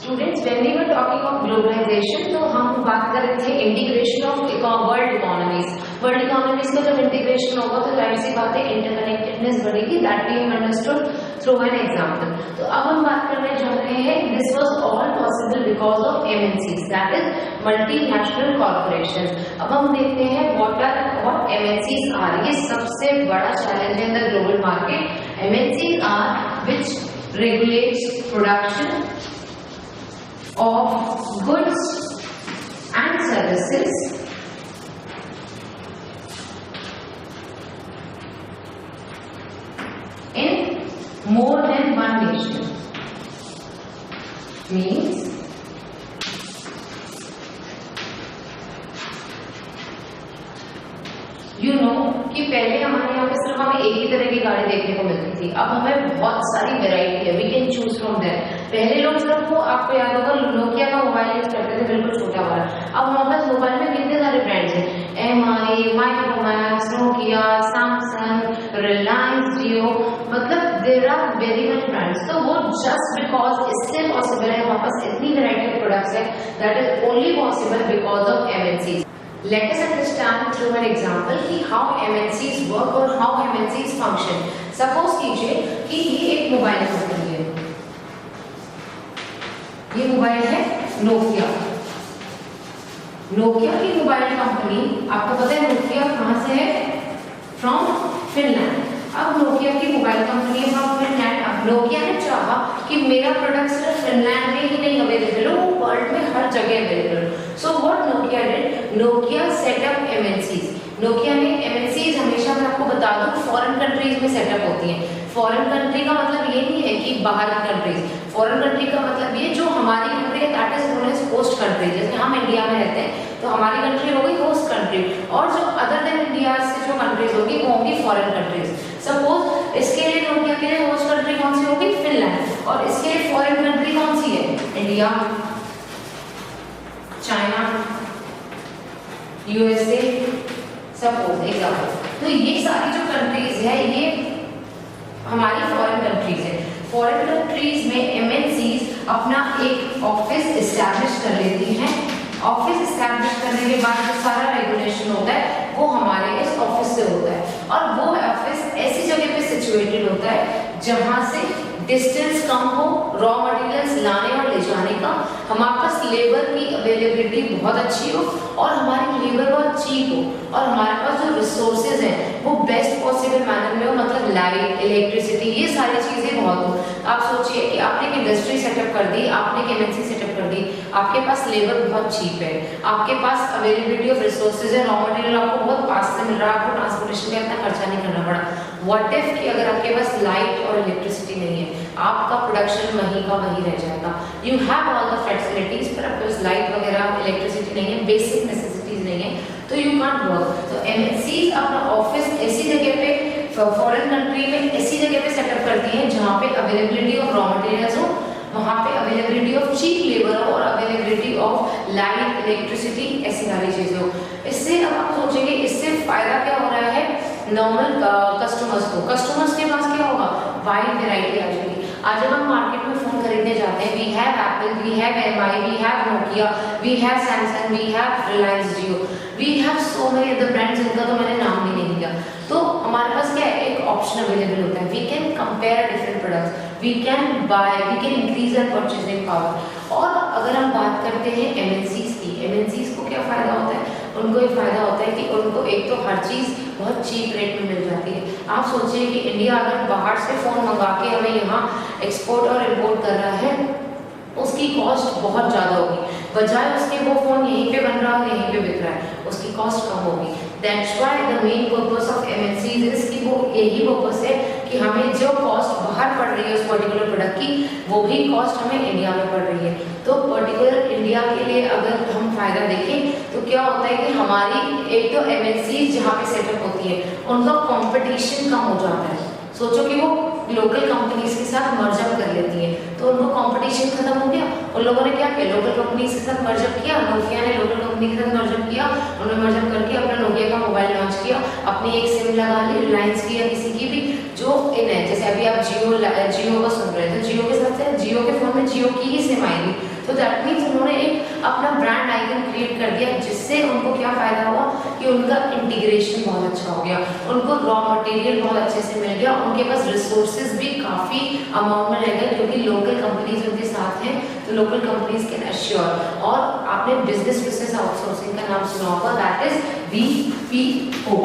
Students, when we were talking of globalization, तो हम बात कर रहे थे integration of world economies. World economies का जब इंटीग्रेशन होगा तो जाहिर सी बात है इंटरकनेक्टेडनेस बढ़ेगी। That we have understood through an example. तो अब हम बात करने जा रहे हैं, this was all possible because of MNCs, that is multinational corporations. अब हम देखते हैं व्हाट एमएनसीज आर। ये सबसे बड़ा challenge in the global market. MNCs are which regulates production of goods and services in more than one nation. Means you know कि पहले हमारे यहाँ पे सिर्फ हमें एक ही तरह की गाड़ी देखने को मिलती थी, अब हमें बहुत सारी वैरायटी है, we can choose from there. पहले लोग सिर्फ वो, आपको याद होगा, नोकिया का मोबाइल यूज करते थे, बिल्कुल छोटा वाला। अब हमारे पास मोबाइल में कितने सारे ब्रांड्स हैं, Mi, Micromax, Nokia, Samsung, Reliance Jio, मतलब there are very much brands. तो वो जस्ट बिकॉज इससे पॉसिबल है, हमारे पास इतनी वैरायटी ऑफ प्रोडक्ट्स है, that is only possible because of MNCs. Let us understand through an example कि how MNCs work और how MNCs function. Suppose कीजिए कि ये एक मोबाइल कंपनी है, ये मोबाइल है नोकिया। नोकिया की मोबाइल कंपनी, आपको पता है नोकिया कहाँ से है? From Finland. अब नोकिया की मोबाइल कंपनी है फ्रॉम फिनलैंड। अब नोकिया ने चाहा कि मेरा प्रोडक्ट सिर्फ फिनलैंड में ही नहीं अवेलेबल हो, वो वर्ल्ड में हर जगह अवेलेबल हो। So what Nokia did, Nokia setup MNCs. Nokia ने एमएनसीज, हमेशा मैं आपको बता दूं, फॉरेन कंट्रीज में सेटअप होती हैं। फॉरेन कंट्री का मतलब ये नहीं है कि बाहर की कंट्रीज, फॉरेन कंट्री का मतलब ये जो हमारी कंट्री है, that is known as host country. जैसे हम इंडिया में रहते हैं तो हमारी कंट्री हो गई होस्ट कंट्री, और जो अदर देन इंडिया से जो कंट्रीज होगी वो होंगी फॉरेन कंट्रीज। सपोज इसके लिए नोकिया के लिए होस्ट कंट्री कौन सी होगी? फिनलैंड। और इसके लिए फॉरेन कंट्री कौन सी है? India, China, USA, suppose example. तो ये सारी जो कंट्रीज है ये हमारी फॉरेन कंट्रीज है। फॉरेन कंट्रीज में एमएनसीज अपना एक ऑफिस एस्टैब्लिश कर लेती हैं। ऑफिस एस्टैब्लिश करने के बाद जो सारा रेगुलेशन होता है वो हमारे इस ऑफिस से होता है, और वो ऑफिस ऐसी जगह पे सिचुएटेड होता है जहां से डिस्टेंस कम हो, रॉ मटेरियल्स लाने और ले जाने का, हमारे पास लेबर की अवेलेबिलिटी बहुत अच्छी हो और हमारी लेबर बहुत चीप हो, और हमारे पास जो रिसोर्सेज हैं वो बेस्ट पॉसिबल मैनर में हो, मतलब लाइट, इलेक्ट्रिसिटी, ये सारी चीजें बहुत हो। आप सोचिए कि आपने एक इंडस्ट्री सेटअप कर दी, आपने एक एमएनसी सेटअप कर दी, आपके पास लेबर बहुत चीप है, आपके पास अवेलेबिलिटी ऑफ रिसोर्सेज है, रॉ मटेरियल आपको बहुत पास से मिल रहा है, आपको ट्रांसपोर्टेशन का इतना खर्चा नहीं करना पड़ा। व्हाट इफ कि अगर आपके पास लाइट और इलेक्ट्रिसिटी नहीं है, आपका प्रोडक्शन वहीं का वहीं रह जाएगा। You have all the facilities, पर आपके पास लाइट वगैरह, इलेक्ट्रिसिटी नहीं है, बेसिक नेसेसिटीज नहीं है, तो यू कांट वर्क। तो एमएनसीज अपना ऑफिस ऐसी जगह पे, फॉरेन कंट्री में ऐसी जगह पे सेटअप करती हैं जहाँ पे अवेलेबिलिटी ऑफ रॉ मटेरियल्स हो, वहाँ पे अवेलेबिलिटी ऑफ चीप लेबर हो, और अवेलेबिलिटी ऑफ लाइट, इलेक्ट्रिसिटी, ऐसी सारी चीजें हो। इससे अब आप सोचेंगे इससे फायदा क्या हो रहा है नॉर्मल कस्टमर्स को। कस्टमर्स के पास क्या होगा? वाइड वैरायटी आ जाएगी। आज जब हम मार्केट में फोन खरीदने जाते हैं, we have Apple, we have Mi, we have Nokia, we have Samsung, we have Reliance Jio, we have so many other brands, जिनका तो मैंने नाम भी नहीं लिया। तो हमारे पास क्या है, एक ऑप्शन अवेलेबल होता है, we can compare different products, we can buy, we can increase our purchasing power. और अगर हम बात करते हैं एमएनसीज की, एमएनसीज को क्या फायदा होता है? उनको ये फायदा होता है कि उनको एक तो हर चीज बहुत चीप रेट में मिल जाती है। आप सोचिए कि इंडिया अगर बाहर से फोन मंगा के हमें यहाँ एक्सपोर्ट और इम्पोर्ट कर रहा है, उसकी कॉस्ट बहुत ज़्यादा होगी, बजाय उसके वो फोन यहीं पे बन रहा है, यहीं पे बिक रहा है, उसकी कॉस्ट कम होगी। That's why the main purpose of MNCs is कि वो यही पर्पस है कि हमें जो कॉस्ट बाहर पड़ रही है उस पर्टिकुलर प्रोडक्ट की, वो भी कॉस्ट हमें इंडिया में पड़ रही है। तो पर्टिकुलर इंडिया के लिए अगर हम फायदा देखें तो क्या होता है कि हमारी एक तो एमएनसीज जहाँ पे सेटअप होती है उनका कॉम्पिटिशन कम हो जाता है। सोचो कि वो लोकल कंपनीज के साथ मर्जअप कर लेती हैं, तो उनको कंपटीशन खत्म हो गया। उन लोगों ने क्या किया, लोकल कंपनीज के साथ मर्जअप किया। नोकिया ने लोकल कंपनी के साथ मर्जअप किया, उन्होंने मर्जअप करके अपना नोकिया का मोबाइल लॉन्च किया, अपनी एक सिम लगा ली, रिलायंस की या किसी की भी जो इन है। जैसे अभी आप जियो का सुन रहे थे, जियो के साथ जियो के फोन में जियो की ही सिम आएगी, तो दैट मीन्स उन्होंने एक अपना ब्रांड आइकन क्रिएट कर दिया, जिससे उनको क्या फायदा हुआ कि उनका इंटीग्रेशन बहुत अच्छा हो गया, उनको रॉ मटेरियल बहुत अच्छे से मिल गया, उनके पास रिसोर्सेज भी काफ़ी अमाउंट में रह गए, क्योंकि लोकल कंपनीज उनके साथ हैं, तो लोकल कंपनीज कैन एश्योर। और आपने बिजनेस प्रोसेस आउटसोर्सिंग का नाम सुना होगा, that is BPO।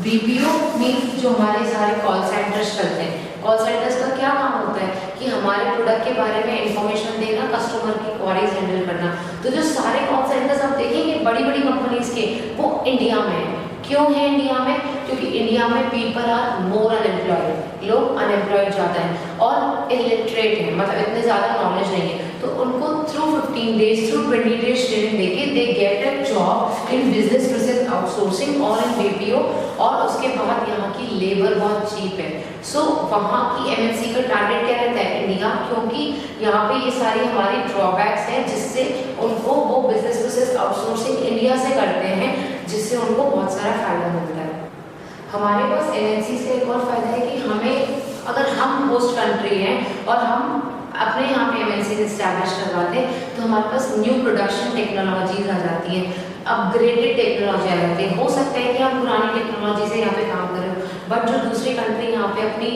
BPO means जो हमारे सारे कॉल सेंटर्स चलते हैं, कॉल सेंटर्स का क्या काम होता है कि हमारे प्रोडक्ट के बारे में इंफॉर्मेशन देना, कस्टमर की क्वारीज हैंडल करना। तो जो सारे कॉल सेंटर्स आप देखेंगे बड़ी बड़ी कंपनीज के, वो इंडिया में है। क्यों है इंडिया में? क्योंकि इंडिया में पीपल आर मोर अनएम्प्लॉयड, लोग अनएम्प्लॉयड ज़्यादा हैं और इलिटरेट हैं, मतलब इतने ज़्यादा नॉलेज नहीं है। तो उनको through 15 days through 20 days training देके they get a job in business process outsourcing और इन BPO, और उसके बाद यहाँ की लेबर बहुत चीप है। सो वहाँ की MNC का टारगेट क्या रहता है? इंडिया, क्योंकि यहाँ पे ये सारी हमारी ड्रॉबैक्स हैं जिससे उनको वो बिजनेस प्रोसेस आउटसोर्सिंग इंडिया से करते हैं, जिससे उनको बहुत सारा फायदा मिलता है। हमारे पास MNC से एक और फायदा है कि हमें, अगर हम होस्ट कंट्री हैं और हम अपने यहाँ पे MNC इस्टेब्लिश करवाते हैं, तो हमारे पास न्यू प्रोडक्शन टेक्नोलॉजीज आ जाती हैं, अपग्रेडेड टेक्नोलॉजी आ जाती है। हो सकता है कि हम पुरानी टेक्नोलॉजी से यहाँ पे काम करें, बट जो दूसरी कंट्री यहाँ पे अपनी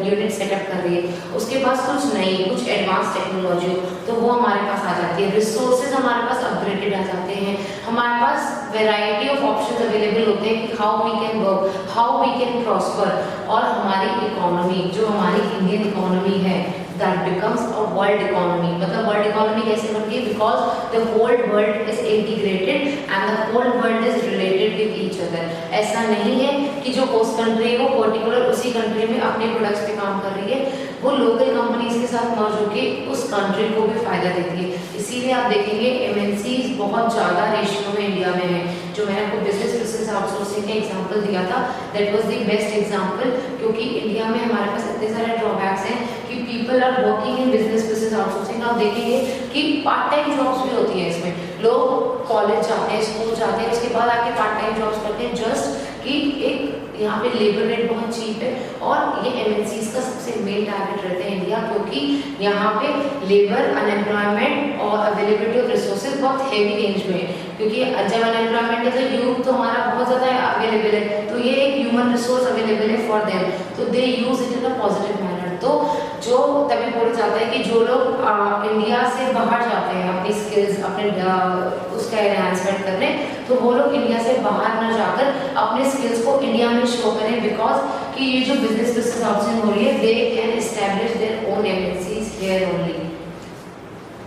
यूनिट सेटअप कर रही है, उसके पास कुछ नई, कुछ एडवांस टेक्नोलॉजी हो, तो वो हमारे पास आ जाती है। रिसोर्सेज हमारे पास अपग्रेडेड आ जाते हैं, हमारे पास वेराइटी ऑफ ऑप्शंस अवेलेबल होते हैं कि how we can work, how we can prosper. और हमारी इकोनॉमी, जो हमारी इंडियन इकोनॉमी है, that becomes a world economy। मतलब वर्ल्ड इकोनॉमी कैसे बनती है? Because the whole world is integrated and the whole world is related with each other. ऐसा नहीं है कि जो होस्ट कंट्री है वो पर्टिकुलर उसी कंट्री में अपने प्रोडक्ट्स पे काम कर रही है, वो लोकल कंपनीज के साथ मर्ज होकर उस कंट्री को भी फायदा देती है। इसीलिए आप देखेंगे MNCs बहुत ज़्यादा रेशियो में इंडिया में है। जो मैंने आपको बिजनेस प्रोसेस आउटसोर्सिंग का एग्जांपल दिया था, that was the best example, क्योंकि इंडिया में हमारे पास इतने सारे ड्रॉबैक्स हैं कि people are working in business process outsourcing. आप देखेंगे कि पार्ट टाइम जॉब्स भी होती है इसमें, लोग कॉलेज जाते हैं, स्कूल जाते हैं, उसके बाद आके पार्ट टाइम जॉब्स करते हैं, जस्ट कि एक यहाँ पे लेबर रेट बहुत चीप है। और ये MNCs का सबसे मेन टारगेट रहता है इंडिया, क्योंकि यहाँ पे लेबर, अनएम्प्लॉयमेंट और अवेलेबिलिटी ऑफ रिसोर्सेज बहुत हेवी रेंज में है। क्योंकि जब अनएम्प्लॉयमेंट है तो यूथ तो हमारा बहुत ज़्यादा अवेलेबल है, तो ये एक ह्यूमन रिसोर्स अवेलेबल है फॉर देम, तो they use it in a positive manner. तो जो तभी बोला जाता है कि जो लोग इंडिया से बाहर जाते हैं अपनी स्किल्स, अपने उसका एनहांसमेंट करने, तो वो लोग इंडिया से बाहर न जाकर अपने स्किल्स को इंडिया में शो करें, बिकॉज कि ये जो बिजनेस प्रोसेस आउटसोर्सिंग हो रही है, they can establish their own MNCs here only.